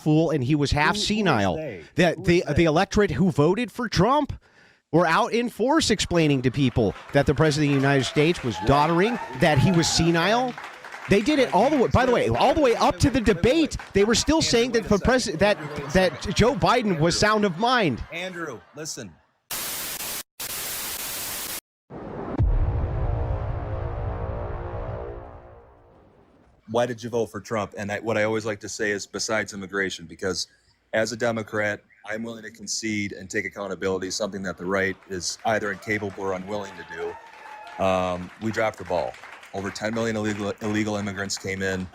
fool and he was half senile. That the electorate who voted for Trump were out in force explaining to people that the president of the United States was doddering, that he was senile. They did it all the way. By the way, all the way up to the debate, they were still saying that that Joe Biden was sound of mind. Andrew, listen. Why did you vote for Trump? And what I always like to say is besides immigration, because as a Democrat, I'm willing to concede and take accountability, something that the right is either incapable or unwilling to do. We dropped the ball. Over 10 million illegal immigrants came in.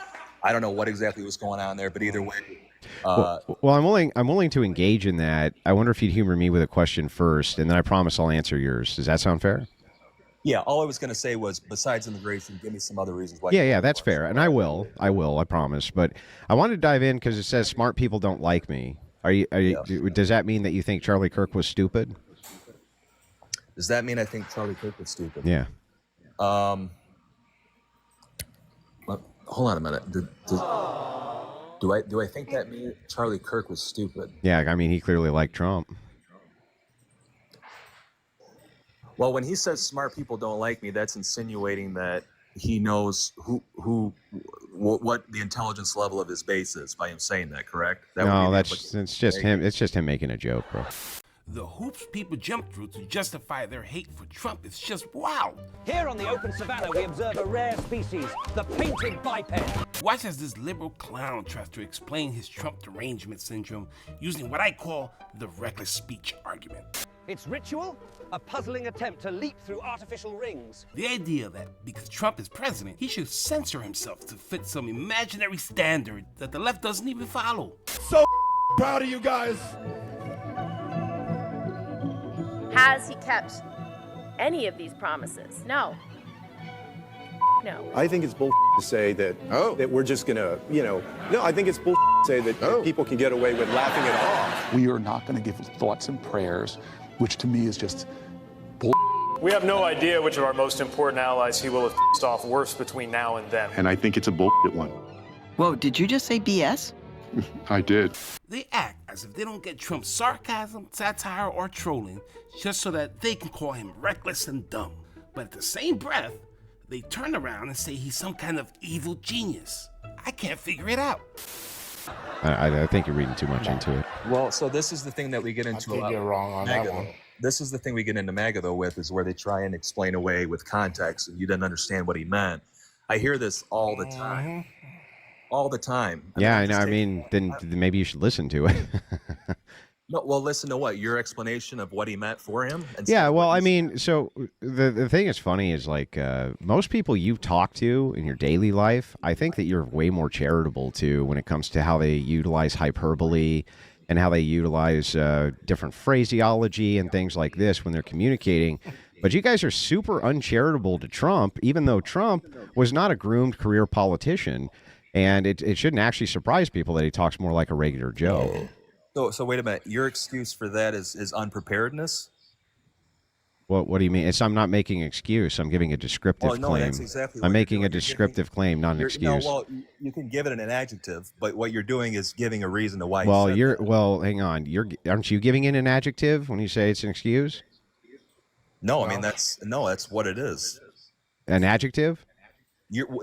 I don't know what exactly was going on there, but either way. Well, I'm willing to engage in that. I wonder if you'd humor me with a question first, and then I promise I'll answer yours. Does that sound fair? Yeah, all I was going to say was, besides immigration, give me some other reasons why. Yeah, that's fair, and I will, I promise. But I want to dive in because it says smart people don't like me. Does that mean that you think Charlie Kirk was stupid? Does that mean I think Charlie Kirk was stupid? Yeah. Hold on a minute. Do I think that means Charlie Kirk was stupid? Yeah, I mean, he clearly liked Trump. Well, when he says smart people don't like me, that's insinuating that he knows what the intelligence level of his base is by him saying that, correct? No, it's just him. It's just him making a joke, bro. The hoops people jump through to justify their hate for Trump is just wild. Here on the open savannah, we observe a rare species, the painted biped. Watch as this liberal clown tries to explain his Trump derangement syndrome using what I call the reckless speech argument. It's ritual, a puzzling attempt to leap through artificial rings. The idea that because Trump is president, he should censor himself to fit some imaginary standard that the left doesn't even follow. So proud of you guys. Has he kept any of these promises? No. No. I think it's bull to say that that we're just gonna, no, I think it's bull to say that people can get away with laughing it off. We are not going to give thoughts and prayers, which to me is just bull. We have no idea which of our most important allies he will have pissed off worse between now and then. And I think it's a bullshit one. Whoa, did you just say BS? I did. They act as if they don't get Trump's sarcasm, satire, or trolling just so that they can call him reckless and dumb. But at the same breath, they turn around and say he's some kind of evil genius. I can't figure it out. I think you're reading too much into it. Well, so this is the thing that we get into. I think you're wrong on that one. This is the thing we get into MAGA, though, with, is where they try and explain away with context, and you didn't understand what he meant. I hear this all the time. All the time. Yeah, I know. I mean, then maybe you should listen to it. No, well, listen to what? Your explanation of what he meant for him? Yeah, well, I mean, so the thing that's funny is, like, most people you talk to in your daily life, I think that you're way more charitable to when it comes to how they utilize hyperbole and how they utilize different phraseology and things like this when they're communicating. But you guys are super uncharitable to Trump, even though Trump was not a groomed career politician. And it shouldn't actually surprise people that he talks more like a regular Joe. So wait a minute. Your excuse for that is unpreparedness? What do you mean? I'm not making an excuse. I'm giving a descriptive claim. That's exactly what I'm making a descriptive claim, not an excuse. No, well, you can give it an adjective, but what you're doing is giving a reason to why. Well, hang on. Aren't you giving it an adjective when you say it's an excuse? No, I mean that's what it is. An adjective?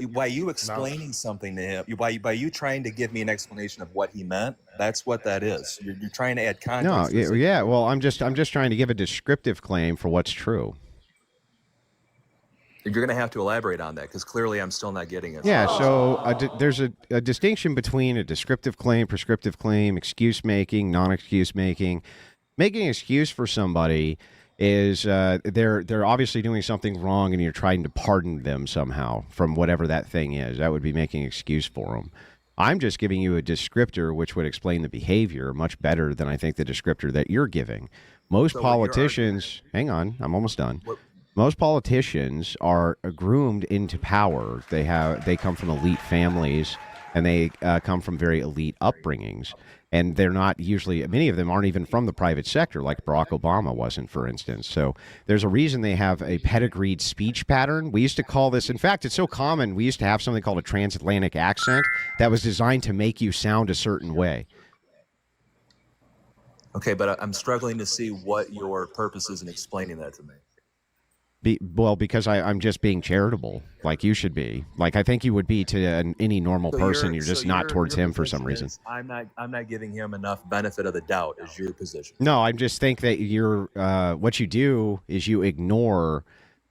By you explaining something to him, by you trying to give me an explanation of what he meant, that's what that is. You're trying to add context. No, yeah. Well, I'm just trying to give a descriptive claim for what's true. You're going to have to elaborate on that because clearly I'm still not getting it. Yeah. So there's a distinction between a descriptive claim, prescriptive claim, excuse making, non-excuse making. Making an excuse for somebody is they're obviously doing something wrong and you're trying to pardon them somehow from whatever that thing is. That would be making an excuse for them. I'm just giving you a descriptor which would explain the behavior much better than I think the descriptor that you're giving. Most politicians, hang on, I'm almost done. Most politicians are groomed into power. They come from elite families and they come from very elite upbringings. And they're not usually, many of them aren't even from the private sector, like Barack Obama wasn't, for instance. So there's a reason they have a pedigreed speech pattern. We used to call this, in fact, it's so common, we used to have something called a transatlantic accent that was designed to make you sound a certain way. Okay, but I'm struggling to see what your purpose is in explaining that to me. Because I'm just being charitable, like you should be. Like I think you would be to any normal person. You're just not towards him for some reason. I'm not giving him enough benefit of the doubt. Is your position? No, I just think that you're what you do is you ignore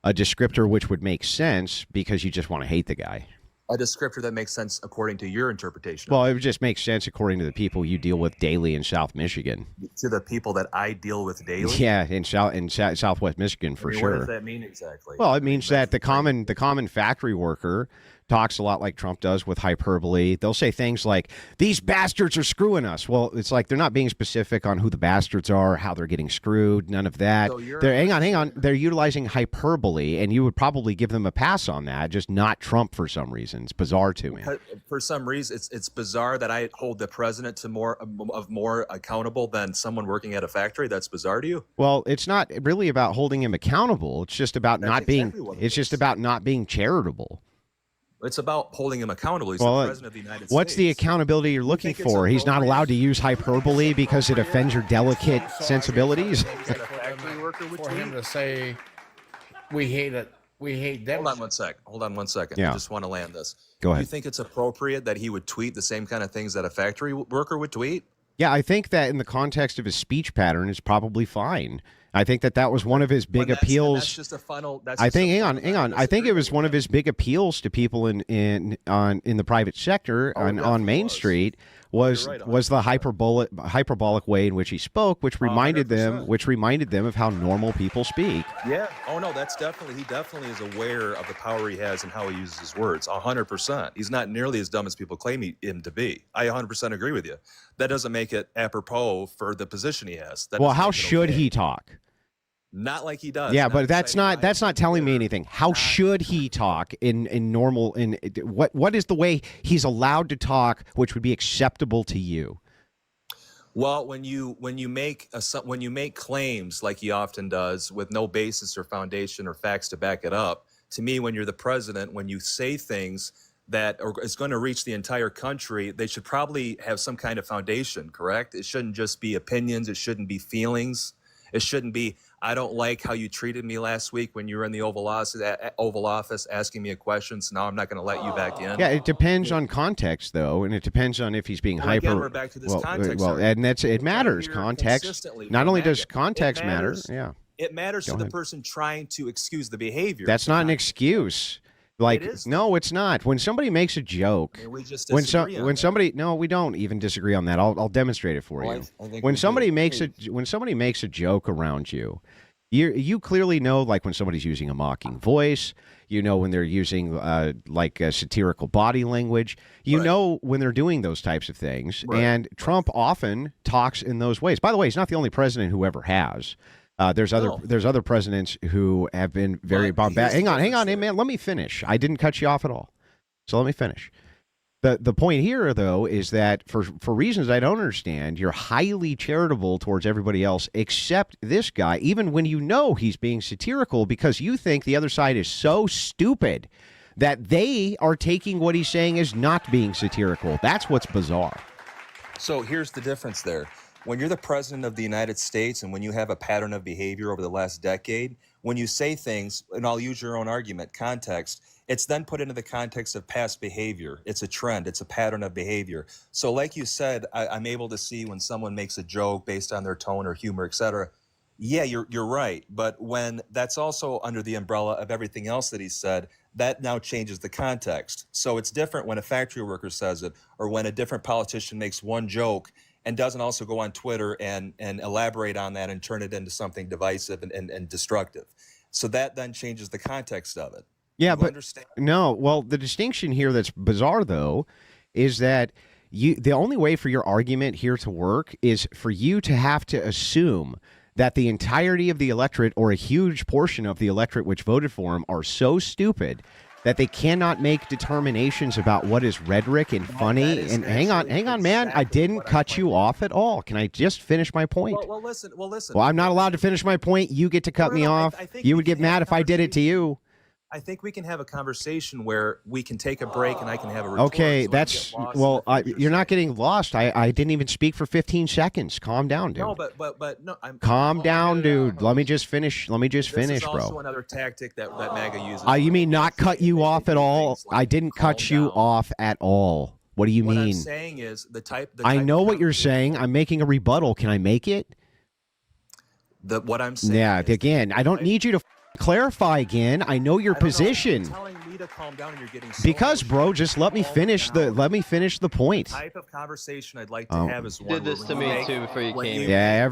a descriptor which would make sense because you just want to hate the guy. A descriptor that makes sense according to your interpretation. Well, it would just make sense according to the people you deal with daily in South Michigan. To the people that I deal with daily. Yeah, in Southwest Michigan for sure. What does that mean exactly? Well, it means that the common factory worker talks a lot like Trump does with hyperbole. They'll say things like, these bastards are screwing us. Well, it's like they're not being specific on who the bastards are, how they're getting screwed, none of that. So hang on. They're utilizing hyperbole, and you would probably give them a pass on that, just not Trump for some reason. It's bizarre to me. For some reason, it's bizarre that I hold the president to more accountable than someone working at a factory. That's bizarre to you? Well, it's not really about holding him accountable. It's just about just about not being charitable. It's about holding him accountable. He's the president of the United States. What's the accountability you're looking for? He's not allowed to use hyperbole because it offends your delicate sensibilities. For him to say, we hate it. We hate them. Hold on one second. Yeah. I just want to land this. Go ahead. Do you think it's appropriate that he would tweet the same kind of things that a factory worker would tweet? Yeah, I think that in the context of his speech pattern, it's probably fine. I think that was one of his big appeals. That's just a funnel. Hang on. I think it was one of his big appeals to people in the private sector on Main Street was the hyperbolic way in which he spoke, which reminded them of how normal people speak. Yeah. Oh no, he definitely is aware of the power he has and how he uses his words. 100%. He's not nearly as dumb as people claim him to be. I 100% agree with you. That doesn't make it apropos for the position he has. Well, how should he talk? Not like he does. Yeah, but that's not telling me anything. How should he talk in normal? What is the way he's allowed to talk, which would be acceptable to you? Well, when you make claims like he often does with no basis or foundation or facts to back it up, to me, when you're the president, when you say things that is going to reach the entire country, they should probably have some kind of foundation. Correct? It shouldn't just be opinions. It shouldn't be feelings. It shouldn't be, I don't like how you treated me last week when you were in the Oval Office asking me a question, so now I'm not going to let you back in. Yeah, it depends on context, though, and it depends on if he's being hyper. Again, we're back to this context. And it matters. Context. Not only does context matter, yeah. It matters to the person trying to excuse the behavior. That's not an excuse. Like, no, it's not. When somebody makes a joke, we just disagree on that. No, we don't even disagree on that. I'll demonstrate it for you. When somebody makes a joke around you, you clearly know, like when somebody's using a mocking voice, you know when they're using like satirical body language, you know when they're doing those types of things. Right. And Trump often talks in those ways. By the way, he's not the only president who ever has. There's other presidents who have been very bombastic. Hang on, hey, man. Let me finish. I didn't cut you off at all, so let me finish. The point here, though, is that for reasons I don't understand, you're highly charitable towards everybody else except this guy, even when you know he's being satirical, because you think the other side is so stupid that they are taking what he's saying as not being satirical. That's what's bizarre. So here's the difference there. When you're the president of the United States and when you have a pattern of behavior over the last decade, when you say things, and I'll use your own argument, context, it's then put into the context of past behavior. It's a trend. It's a pattern of behavior. So like you said, I'm able to see when someone makes a joke based on their tone or humor, et cetera. Yeah, you're right. But when that's also under the umbrella of everything else that he said, that now changes the context. So it's different when a factory worker says it or when a different politician makes one joke and doesn't also go on Twitter and elaborate on that and turn it into something divisive and destructive. So that then changes the context of it. Yeah, but no. Well, the distinction here that's bizarre, though, is that the only way for your argument here to work is for you to have to assume that the entirety of the electorate or a huge portion of the electorate which voted for him are so stupid that they cannot make determinations about what is rhetoric and funny. And hang on, man. I didn't cut you off at all. Can I just finish my point? Well, listen. Well, I'm not allowed to finish my point. You get to cut me off. You would get mad if I did it to you. I think we can have a conversation where we can take a break and I can have a retort. Okay, so I that's don't get lost well. in what you're You're not saying. getting lost. I didn't even speak for 15 seconds. Calm down, dude. No, but no. Calm down, dude. Let me just finish. Let me just This finish, is also bro. another tactic that MAGA uses. You mean not cut you off at all? I didn't cut you off at all. What do you What I'm mean? saying is the type. I type know of what you're conversation- saying. I'm making a rebuttal. Can I make it? What I'm saying. Yeah. is Again, I don't need you to clarify again. I know your I don't know, position. You're telling me to calm down, and you're getting so Because, emotional. bro, just let me Calm finish down. the point. The type of conversation I'd like to Oh. have is one. Did this where to when you me make- too before you when came. Yeah,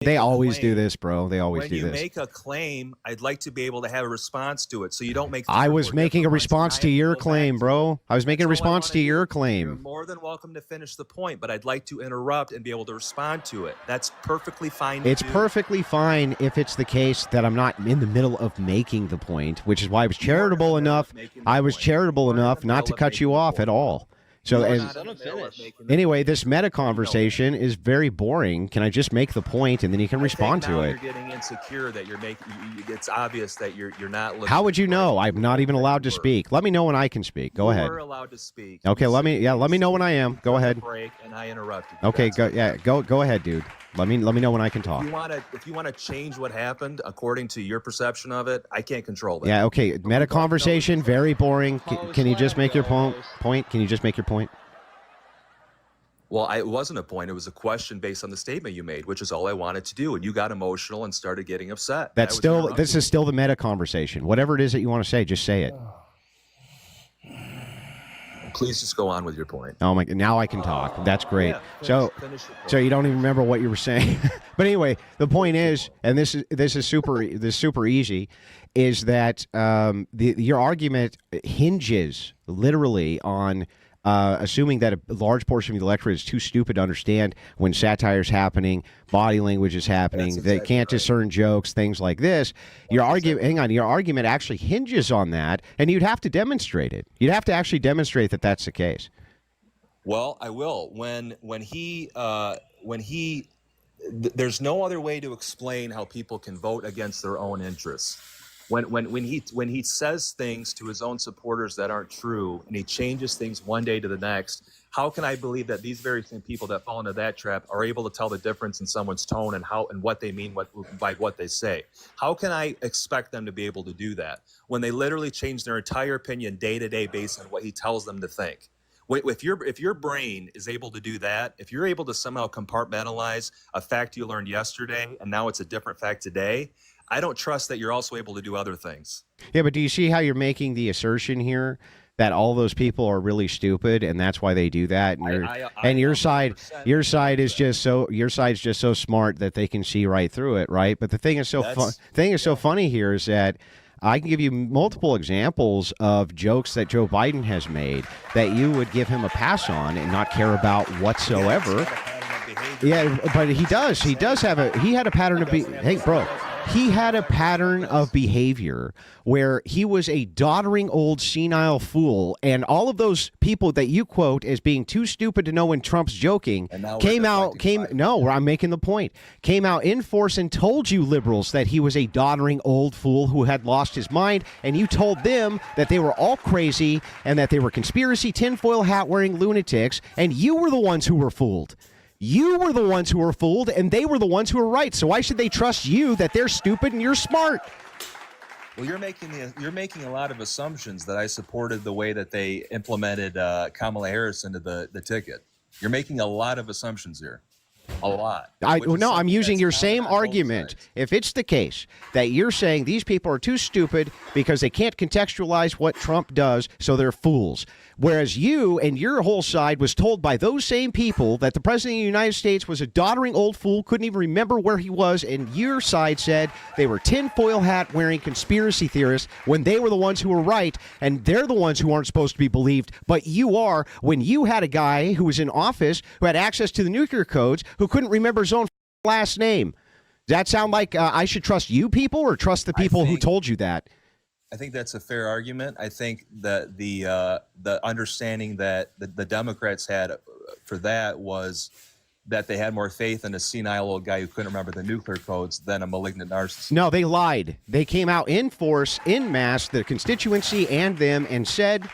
they make a always do claim- this, bro. They always when do you this. make a claim, I'd like to be able to have a response to it, so you don't make. I three or was four making a different ones, response and to I have your go back claim, to bro. it. I was making a That's all I response wanna to your do. You're claim. more than welcome to finish the point, but I'd like to interrupt and be able to respond to it. That's perfectly fine. It's to do. perfectly fine if it's the case that I'm not in the middle of making the point, which is why I was charitable enough. I was charitable enough not to cut you off at all. So, You're as, not in the middle of making the anyway, point. this meta conversation is very boring. Can I just make the point and then you can respond I think to now it? You're getting insecure that you're making. It's obvious that you're not. How would you know? listening I'm not even allowed to speak. Let me know when I can speak. Go ahead. You're allowed to speak. Okay, You let me know when I am. Go ahead. Break, and I interrupted you. Okay, That's go ahead, dude. Let me know when I can talk. If you want to change what happened according to your perception of it, I can't control that. Yeah, okay. Meta conversation, very boring. Can you just make your point? Can you just make your point? Well, it wasn't a point. It was a question based on the statement you made, which is all I wanted to do. And you got emotional and started getting upset. This is still the meta conversation. Whatever it is that you want to say, just say it. Please just go on with your point. Oh my! Now I can talk. That's great. Yeah, finish your point. So you don't even remember what you were saying. But anyway, the point is, and this is super easy, is that your argument hinges literally on assuming that a large portion of the electorate is too stupid to understand when satire is happening, body language is happening, they can't discern jokes, things like this. Your argument actually hinges on that, and you'd have to demonstrate it. You'd have to actually demonstrate that that's the case. Well, I will. There's no other way to explain how people can vote against their own interests. When he says things to his own supporters that aren't true, and he changes things one day to the next, how can I believe that these very same people that fall into that trap are able to tell the difference in someone's tone and what they mean by what they say? How can I expect them to be able to do that when they literally change their entire opinion day to day based on what he tells them to think? If your brain is able to do that, if you're able to somehow compartmentalize a fact you learned yesterday and now it's a different fact today, I don't trust that you're also able to do other things. Yeah, but do you see how you're making the assertion here that all those people are really stupid and that's why they do that? And your side's just so smart that they can see right through it, right? But the thing is so funny here is that I can give you multiple examples of jokes that Joe Biden has made that you would give him a pass on and not care about whatsoever. Yeah, but he does. He had a pattern of he had a pattern of behavior where he was a doddering old senile fool, and all of those people that you quote as being too stupid to know when Trump's joking came out in force and told you liberals that he was a doddering old fool who had lost his mind, and you told them that they were all crazy and that they were conspiracy tinfoil hat wearing lunatics, and you were the ones who were fooled. You were the ones who were fooled, and they were the ones who were right. So why should they trust you that they're stupid and you're smart? Well, you're making a lot of assumptions that I supported the way that they implemented Kamala Harris into the ticket. You're making a lot of assumptions here. A lot. I'm using your same argument. If it's the case that you're saying these people are too stupid because they can't contextualize what Trump does, so they're fools. Whereas you and your whole side was told by those same people that the president of the United States was a doddering old fool, couldn't even remember where he was, and your side said they were tinfoil hat wearing conspiracy theorists when they were the ones who were right, and they're the ones who aren't supposed to be believed, but you are, when you had a guy who was in office who had access to the nuclear codes who couldn't remember his own last name. Does that sound like I should trust you people or trust the people who told you that? I think that's a fair argument. I think that the understanding that the Democrats had for that was that they had more faith in a senile old guy who couldn't remember the nuclear codes than a malignant narcissist. No, they lied. They came out in force, in mass, the constituency and them, and said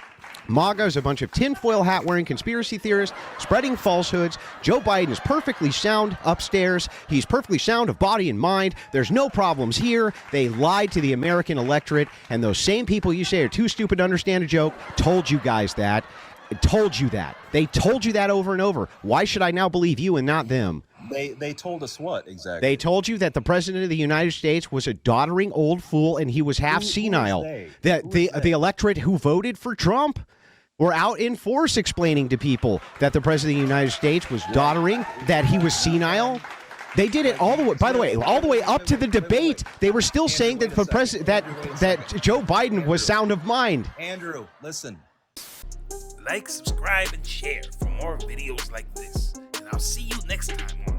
MAGA is a bunch of tinfoil hat-wearing conspiracy theorists spreading falsehoods. Joe Biden is perfectly sound upstairs. He's perfectly sound of body and mind. There's no problems here. They lied to the American electorate, and those same people you say are too stupid to understand a joke told you guys that. Told you that. They told you that over and over. Why should I now believe you and not them? They told us what exactly? They told you that the president of the United States was a doddering old fool and he was half senile. That the electorate who voted for Trump were out in force explaining to people that the president of the United States was doddering, that he was senile. They did it all the way. By the way, all the way up to the debate, they were still saying that the president that Joe Biden was sound of mind. Andrew, listen. Like, subscribe, and share for more videos like this. And I'll see you next time on